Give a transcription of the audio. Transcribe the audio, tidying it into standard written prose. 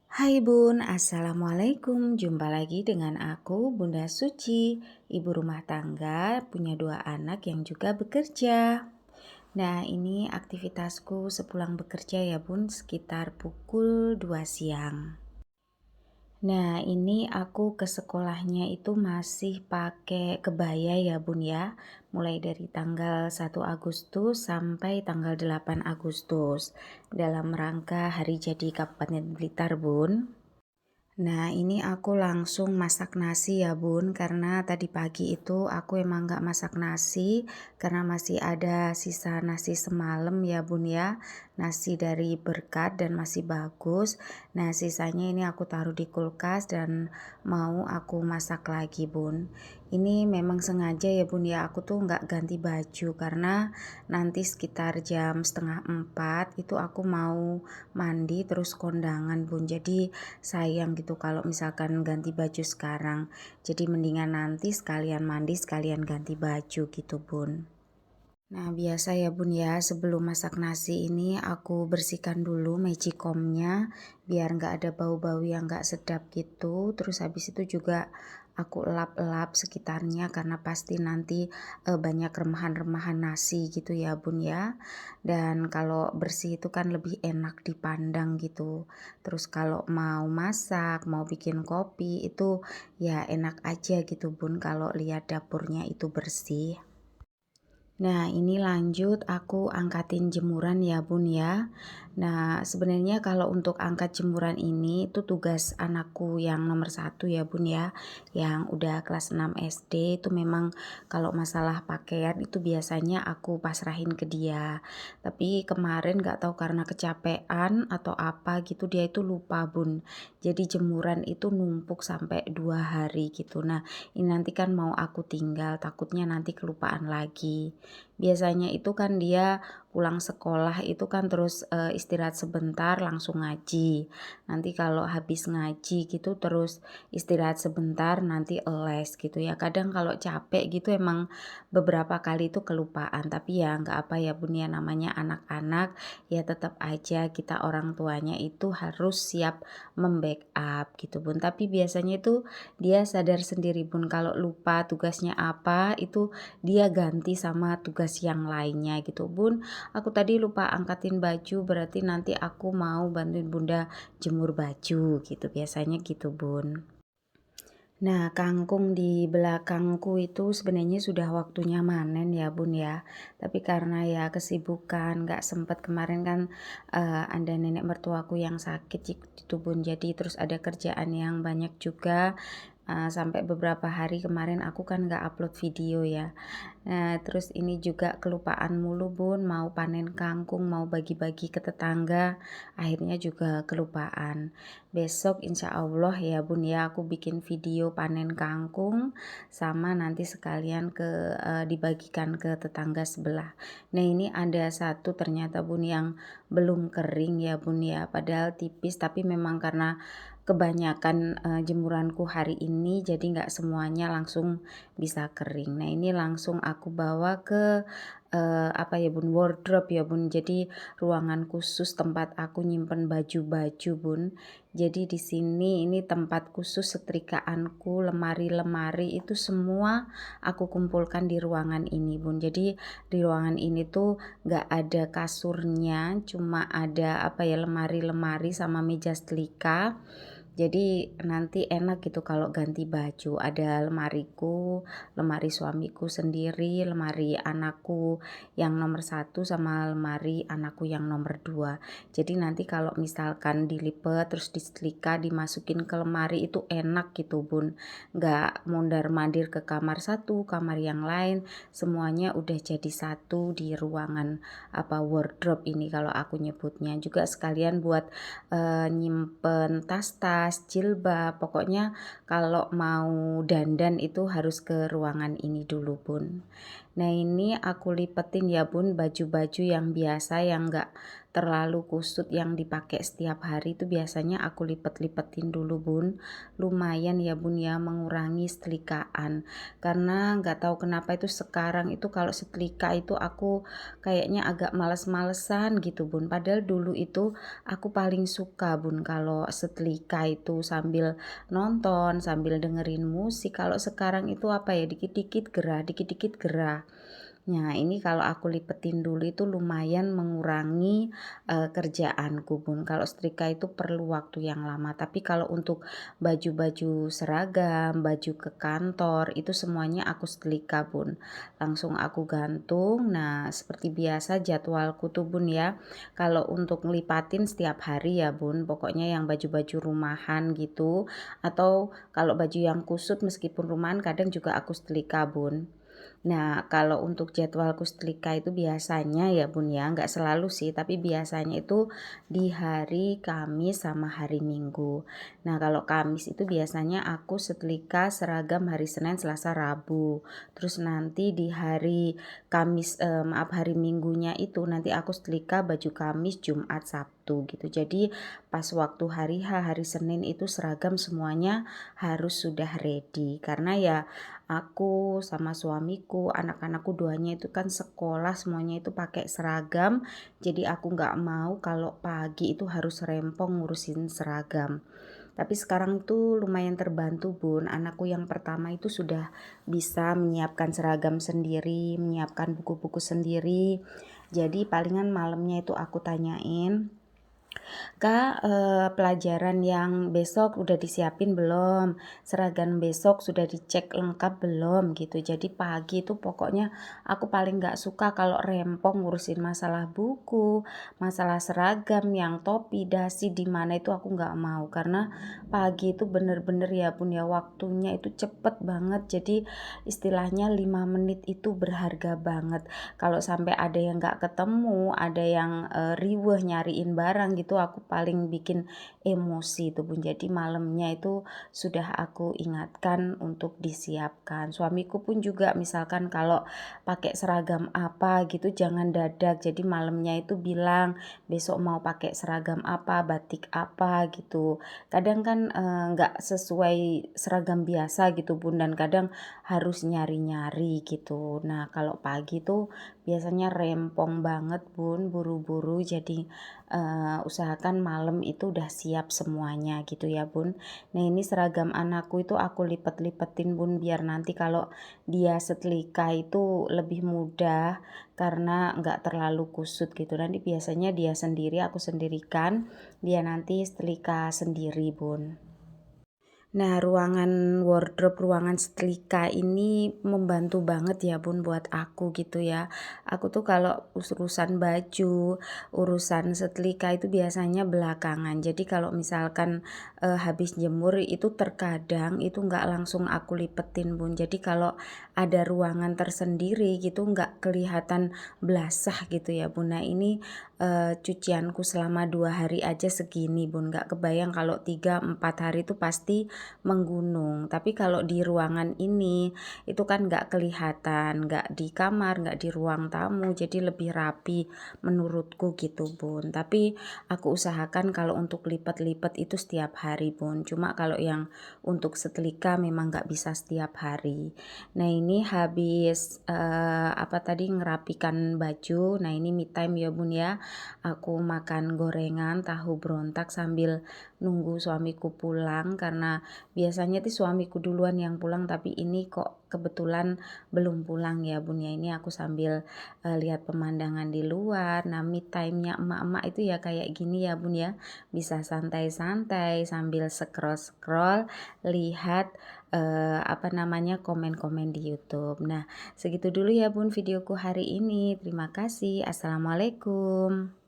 Hai Bun, Assalamualaikum. Jumpa lagi dengan aku, Bunda Suci, ibu rumah tangga, punya 2 anak yang juga bekerja. Nah, ini aktivitasku sepulang bekerja ya Bun, sekitar pukul 2 siang. Nah, ini aku ke sekolahnya itu masih pakai kebaya ya Bun ya, mulai dari tanggal 1 Agustus sampai tanggal 8 Agustus, dalam rangka Hari Jadi Kabupaten Blitar Bun. Nah, ini aku langsung masak nasi ya Bun, karena tadi pagi itu aku emang gak masak nasi, karena masih ada sisa nasi semalam ya Bun ya, nasi dari berkat dan masih bagus. Nah, sisanya ini aku taruh di kulkas dan mau aku masak lagi Bun. Ini memang sengaja ya Bun ya, aku tuh gak ganti baju, karena nanti sekitar jam setengah 4 itu aku mau mandi terus kondangan Bun, jadi sayang gitu kalau misalkan ganti baju sekarang. Jadi mendingan nanti sekalian mandi sekalian ganti baju gitu Bun. Nah, biasa ya Bun ya, sebelum masak nasi ini aku bersihkan dulu magicomnya biar nggak ada bau-bau yang nggak sedap gitu. Terus habis itu juga aku elap-elap sekitarnya karena pasti nanti banyak remahan-remahan nasi gitu ya Bun ya. Dan kalau bersih itu kan lebih enak dipandang gitu. Terus kalau mau masak, mau bikin kopi itu ya enak aja gitu Bun kalau lihat dapurnya itu bersih. Nah, ini lanjut aku angkatin jemuran ya Bun ya. Nah, sebenarnya kalau untuk angkat jemuran ini itu tugas anakku yang nomor 1 ya Bun ya, yang udah kelas 6 SD. Itu memang kalau masalah pakaian itu biasanya aku pasrahin ke dia. Tapi kemarin gak tahu karena kecapean atau apa gitu dia itu lupa Bun. Jadi jemuran itu numpuk sampai 2 hari gitu. Nah, ini nanti kan mau aku tinggal, takutnya nanti kelupaan lagi. Biasanya itu kan dia pulang sekolah itu kan terus istirahat sebentar langsung ngaji. Nanti kalau habis ngaji gitu terus istirahat sebentar nanti les gitu ya. Kadang kalau capek gitu emang beberapa kali itu kelupaan. Tapi ya nggak apa ya Bun ya, namanya anak-anak ya tetap aja kita orang tuanya itu harus siap membackup gitu Bun. Tapi biasanya itu dia sadar sendiri Bun kalau lupa tugasnya apa itu dia ganti sama tugas yang lainnya gitu. Bun, aku tadi lupa angkatin baju, berarti nanti aku mau bantuin Bunda jemur baju gitu. Biasanya gitu Bun. Nah, kangkung di belakangku itu sebenarnya sudah waktunya manen ya Bun ya. Tapi karena ya kesibukan, nggak sempet kemarin kan ada nenek mertuaku yang sakit gitu Bun. Jadi terus ada kerjaan yang banyak juga. Sampai beberapa hari kemarin aku kan nggak upload video ya. Nah, terus ini juga kelupaan mulu Bun, mau panen kangkung, mau bagi-bagi ke tetangga, akhirnya juga kelupaan. Besok insya Allah ya Bun ya, aku bikin video panen kangkung, sama nanti sekalian dibagikan ke tetangga sebelah. Nah, ini ada satu ternyata Bun yang belum kering ya Bun ya, padahal tipis tapi memang karena kebanyakan jemuranku hari ini jadi nggak semuanya langsung bisa kering. Nah, ini langsung aku bawa ke apa ya Bun, wardrobe ya Bun. Jadi ruangan khusus tempat aku nyimpen baju-baju Bun. Jadi di sini ini tempat khusus setrikaanku, lemari-lemari itu semua aku kumpulkan di ruangan ini Bun. Jadi di ruangan ini tuh nggak ada kasurnya, cuma ada apa ya lemari-lemari sama meja setrika. Jadi nanti enak gitu kalau ganti baju. Ada lemariku, lemari suamiku sendiri, lemari anakku yang nomor 1 sama lemari anakku yang nomor 2. Jadi nanti kalau misalkan dilipat terus disetrika dimasukin ke lemari itu enak gitu Bun. Nggak mondar-mandir ke kamar satu, kamar yang lain, semuanya udah jadi satu di ruangan apa wardrobe ini kalau aku nyebutnya. Juga sekalian buat nyimpen tas-tas, jilbab, pokoknya kalau mau dandan itu harus ke ruangan ini dulu Bun. Nah, ini aku lipetin ya Bun baju-baju yang biasa yang enggak terlalu kusut yang dipakai setiap hari itu biasanya aku lipet-lipetin dulu Bun. Lumayan ya Bun ya mengurangi setelikaan. Karena nggak tahu kenapa itu sekarang itu kalau setrika itu aku kayaknya agak males-malesan gitu Bun. Padahal dulu itu aku paling suka Bun kalau setrika itu sambil nonton, sambil dengerin musik. Kalau sekarang itu apa ya, dikit-dikit gerah, dikit-dikit gerah. Nah, ini kalau aku lipetin dulu itu lumayan mengurangi, kerjaanku, Bun. Kalau setrika itu perlu waktu yang lama, tapi kalau untuk baju-baju seragam, baju ke kantor, itu semuanya aku setrika, Bun. Langsung aku gantung. Nah, seperti biasa jadwalku tuh, Bun, ya, kalau untuk ngelipatin setiap hari ya, Bun, pokoknya yang baju-baju rumahan gitu, atau kalau baju yang kusut meskipun rumahan kadang juga aku setrika, Bun. Nah, kalau untuk jadwal kustrika itu biasanya ya Bun ya, nggak selalu sih, tapi biasanya itu di hari Kamis sama hari Minggu. Nah, kalau Kamis itu biasanya aku setrika seragam hari Senin, Selasa, Rabu. Terus nanti di hari Kamis, maaf hari Minggunya itu nanti aku setrika baju Kamis, Jumat, Sabtu gitu. Jadi pas waktu hari H, hari Senin itu seragam semuanya harus sudah ready. Karena ya aku sama suamiku, anak-anakku duanya itu kan sekolah semuanya itu pakai seragam. Jadi aku nggak mau kalau pagi itu harus rempong ngurusin seragam. Tapi sekarang tuh lumayan terbantu Bun. Anakku yang pertama itu sudah bisa menyiapkan seragam sendiri, menyiapkan buku-buku sendiri. Jadi palingan malamnya itu aku tanyain, Kak, pelajaran yang besok udah disiapin belum? Seragam besok sudah dicek lengkap belum? Gitu. Jadi pagi itu pokoknya aku paling nggak suka kalau rempong ngurusin masalah buku, masalah seragam, yang topi, dasi di mana itu aku nggak mau. Karena pagi itu bener-bener ya Bun ya waktunya itu cepet banget. Jadi istilahnya 5 menit itu berharga banget. Kalau sampai ada yang nggak ketemu, ada yang riweuh nyariin barang gitu, aku paling bikin emosi itu Bun. Jadi malamnya itu sudah aku ingatkan untuk disiapkan. Suamiku pun juga misalkan kalau pakai seragam apa gitu jangan dadak. Jadi malamnya itu bilang besok mau pakai seragam apa, batik apa gitu. Kadang kan nggak sesuai seragam biasa gitu Bun, dan kadang harus nyari-nyari gitu. Nah, kalau pagi tuh biasanya rempong banget Bun, buru-buru. Jadi usahakan malam itu udah siap semuanya gitu ya Bun. Nah, ini seragam anakku itu aku lipet-lipetin Bun, biar nanti kalau dia setrika itu lebih mudah karena nggak terlalu kusut gitu. Nanti biasanya dia sendiri, aku sendirikan, dia nanti setrika sendiri Bun. Nah, ruangan wardrobe, ruangan setrika ini membantu banget ya Bun buat aku gitu ya. Aku tuh kalau urusan baju, urusan setrika itu biasanya belakangan. Jadi kalau misalkan habis jemur itu terkadang itu nggak langsung aku lipetin Bun. Jadi kalau ada ruangan tersendiri gitu nggak kelihatan belasah gitu ya Bun. Nah, ini cucianku selama 2 hari aja segini Bun. Nggak kebayang kalau 3-4 hari itu pasti menggunung. Tapi kalau di ruangan ini itu kan nggak kelihatan, nggak di kamar, nggak di ruang tamu, jadi lebih rapi menurutku gitu Bun. Tapi aku usahakan kalau untuk lipat-lipat itu setiap hari Bun. Cuma kalau yang untuk setrika memang nggak bisa setiap hari. Nah, ini habis apa tadi, ngerapikan baju. Nah, ini me time ya Bun ya. Aku makan gorengan tahu berontak sambil nunggu suamiku pulang, karena biasanya tuh suamiku duluan yang pulang, tapi ini kok kebetulan belum pulang ya Bun ya. Ini aku sambil lihat pemandangan di luar. Nah, me time-nya emak-emak itu ya kayak gini ya Bun ya. Bisa santai-santai sambil scroll-scroll, lihat apa namanya, komen-komen di YouTube. Nah, segitu dulu ya Bun videoku hari ini. Terima kasih. Assalamualaikum.